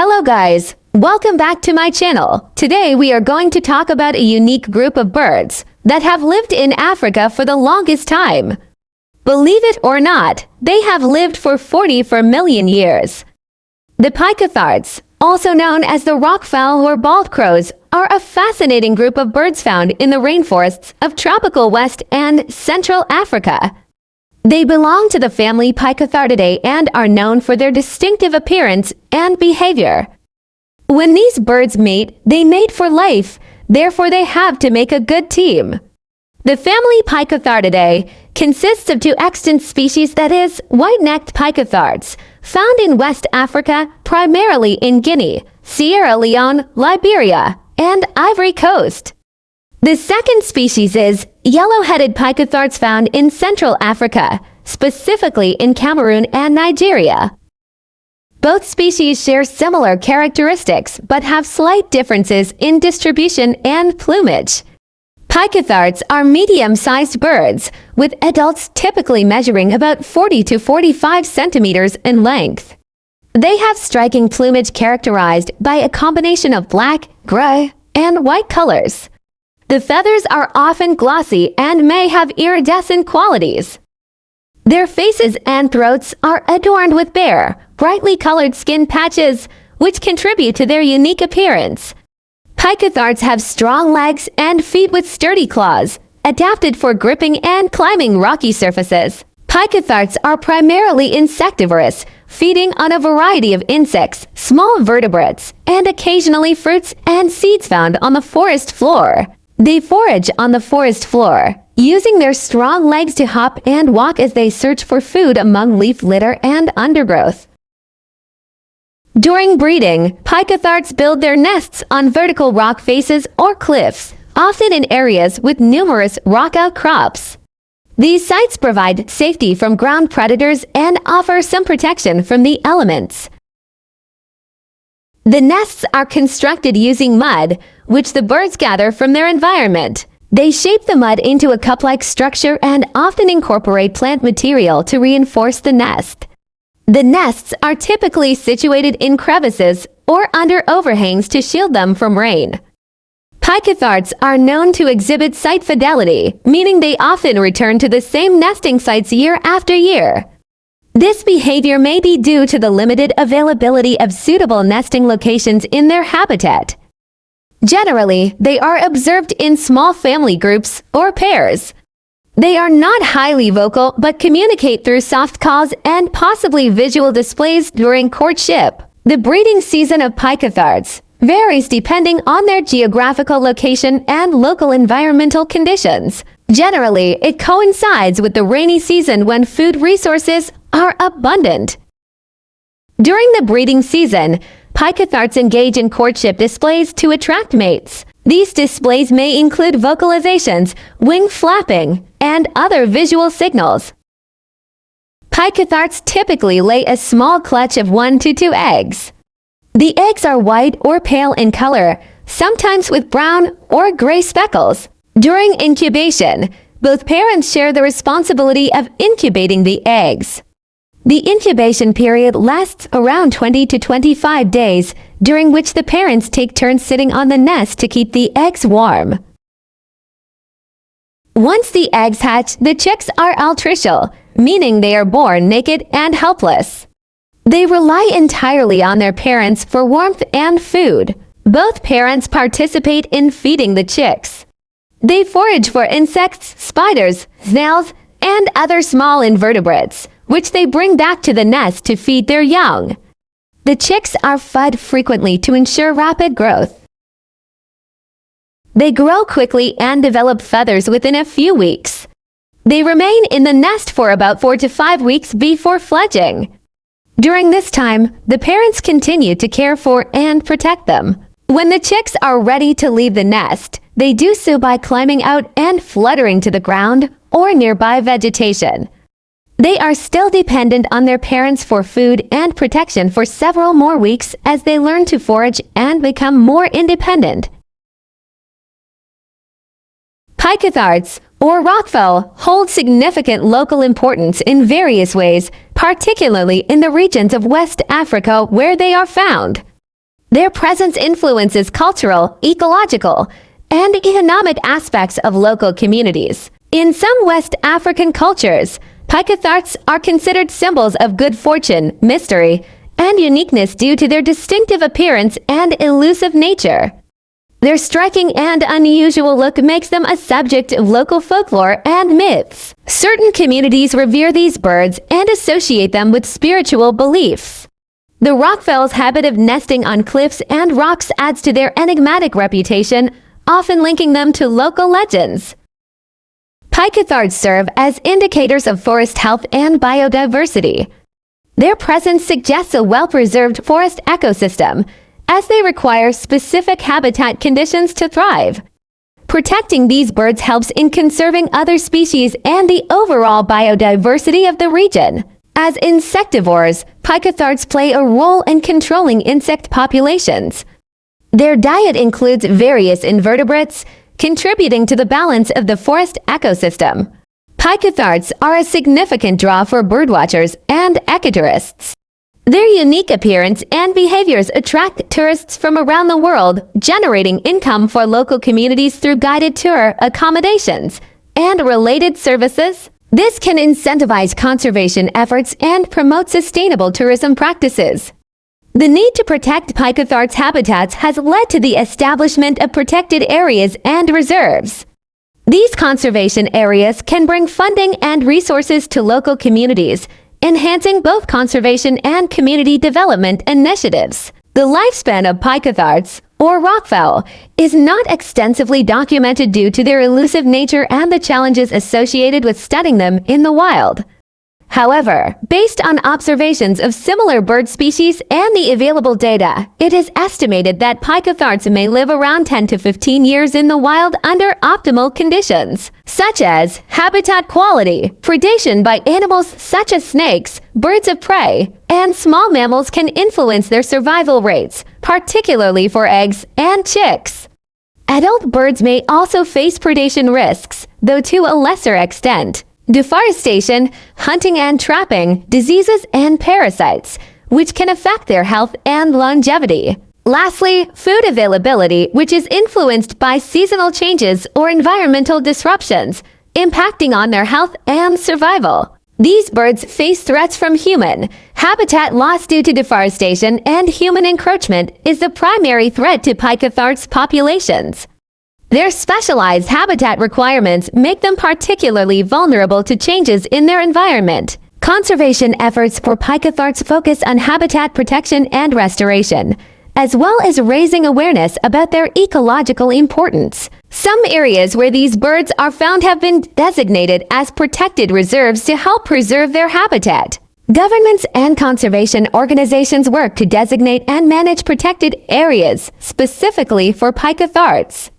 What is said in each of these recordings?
Hello guys, welcome back to my channel. Today we are going to talk about a unique group of birds that have lived in Africa for the longest time. Believe it or not, they have lived for 44 million years. The Picathartes, also known as the rockfowl or bald crows, are a fascinating group of birds found in the rainforests of tropical West and Central Africa. They belong to the family Picathartidae and are known for their distinctive appearance and behavior. When these birds mate, they mate for life, therefore they have to make a good team. The family Picathartidae consists of two extant species, that is, white-necked Picathartes, found in West Africa, primarily in Guinea, Sierra Leone, Liberia, and Ivory Coast. The second species is yellow-headed Picathartes found in Central Africa, specifically in Cameroon and Nigeria. Both species share similar characteristics but have slight differences in distribution and plumage. Picathartes are medium-sized birds, with adults typically measuring about 40 to 45 centimeters in length. They have striking plumage characterized by a combination of black, gray, and white colors. The feathers are often glossy and may have iridescent qualities. Their faces and throats are adorned with bare, brightly colored skin patches, which contribute to their unique appearance. Picathartes have strong legs and feet with sturdy claws, adapted for gripping and climbing rocky surfaces. Picathartes are primarily insectivorous, feeding on a variety of insects, small vertebrates, and occasionally fruits and seeds found on the forest floor. They forage on the forest floor, using their strong legs to hop and walk as they search for food among leaf litter and undergrowth. During breeding, Picathartes build their nests on vertical rock faces or cliffs, often in areas with numerous rock outcrops. These sites provide safety from ground predators and offer some protection from the elements. The nests are constructed using mud, which the birds gather from their environment. They shape the mud into a cup-like structure and often incorporate plant material to reinforce the nest. The nests are typically situated in crevices or under overhangs to shield them from rain. Picathartes are known to exhibit site fidelity, meaning they often return to the same nesting sites year after year. This behavior may be due to the limited availability of suitable nesting locations in their habitat. Generally, they are observed in small family groups or pairs. They are not highly vocal but communicate through soft calls and possibly visual displays during courtship. The breeding season of Picathartes varies depending on their geographical location and local environmental conditions. Generally, it coincides with the rainy season when food resources are abundant. During the breeding season, Picathartes engage in courtship displays to attract mates. These displays may include vocalizations, wing flapping, and other visual signals. Picathartes typically lay a small clutch of 1 to 2 eggs. The eggs are white or pale in color, sometimes with brown or gray speckles. During incubation, both parents share the responsibility of incubating the eggs. The incubation period lasts around 20 to 25 days, during which the parents take turns sitting on the nest to keep the eggs warm. Once the eggs hatch, the chicks are altricial, meaning they are born naked and helpless. They rely entirely on their parents for warmth and food. Both parents participate in feeding the chicks. They forage for insects, spiders, snails, and other small invertebrates, which they bring back to the nest to feed their young. The chicks are fed frequently to ensure rapid growth. They grow quickly and develop feathers within a few weeks. They remain in the nest for about 4 to 5 weeks before fledging. During this time, the parents continue to care for and protect them. When the chicks are ready to leave the nest, they do so by climbing out and fluttering to the ground or nearby vegetation. They are still dependent on their parents for food and protection for several more weeks as they learn to forage and become more independent. Picathartes, or rockfowl, hold significant local importance in various ways, particularly in the regions of West Africa where they are found. Their presence influences cultural, ecological, and economic aspects of local communities. In some West African cultures, Picathartes are considered symbols of good fortune, mystery, and uniqueness due to their distinctive appearance and elusive nature. Their striking and unusual look makes them a subject of local folklore and myths. Certain communities revere these birds and associate them with spiritual beliefs. The rockfowl's habit of nesting on cliffs and rocks adds to their enigmatic reputation, often linking them to local legends. Picathartes serve as indicators of forest health and biodiversity. Their presence suggests a well-preserved forest ecosystem, as they require specific habitat conditions to thrive. Protecting these birds helps in conserving other species and the overall biodiversity of the region. As insectivores, Picathartes play a role in controlling insect populations. Their diet includes various invertebrates, contributing to the balance of the forest ecosystem. Picathartes are a significant draw for birdwatchers and ecotourists. Their unique appearance and behaviors attract tourists from around the world, generating income for local communities through guided tour accommodations and related services. This can incentivize conservation efforts and promote sustainable tourism practices. The need to protect Picathartes habitats has led to the establishment of protected areas and reserves. These conservation areas can bring funding and resources to local communities, enhancing both conservation and community development initiatives. The lifespan of Picathartes, or rockfowl, is not extensively documented due to their elusive nature and the challenges associated with studying them in the wild. However, based on observations of similar bird species and the available data, it is estimated that Picathartes may live around 10 to 15 years in the wild under optimal conditions, such as habitat quality. Predation by animals such as snakes, birds of prey, and small mammals can influence their survival rates, particularly for eggs and chicks. Adult birds may also face predation risks, though to a lesser extent. Deforestation, hunting and trapping, diseases and parasites, which can affect their health and longevity. Lastly, food availability, which is influenced by seasonal changes or environmental disruptions, impacting on their health and survival. These birds face threats from human. Habitat loss due to deforestation and human encroachment is the primary threat to Picathartes populations. Their specialized habitat requirements make them particularly vulnerable to changes in their environment. Conservation efforts for Picathartes focus on habitat protection and restoration, as well as raising awareness about their ecological importance. Some areas where these birds are found have been designated as protected reserves to help preserve their habitat. Governments and conservation organizations work to designate and manage protected areas specifically for Picathartes.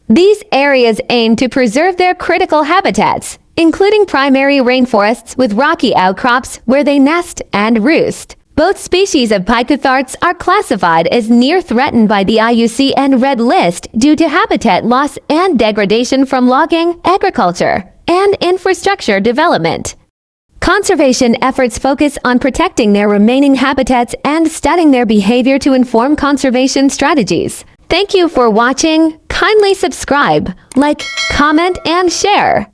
These areas aim to preserve their critical habitats, including primary rainforests with rocky outcrops where they nest and roost. Both species of Picathartes are classified as near threatened by the IUCN and Red List due to habitat loss and degradation from logging, agriculture, and infrastructure development. Conservation efforts focus on protecting their remaining habitats and studying their behavior to inform conservation strategies. Thank you for watching. Kindly subscribe, like, comment, and share.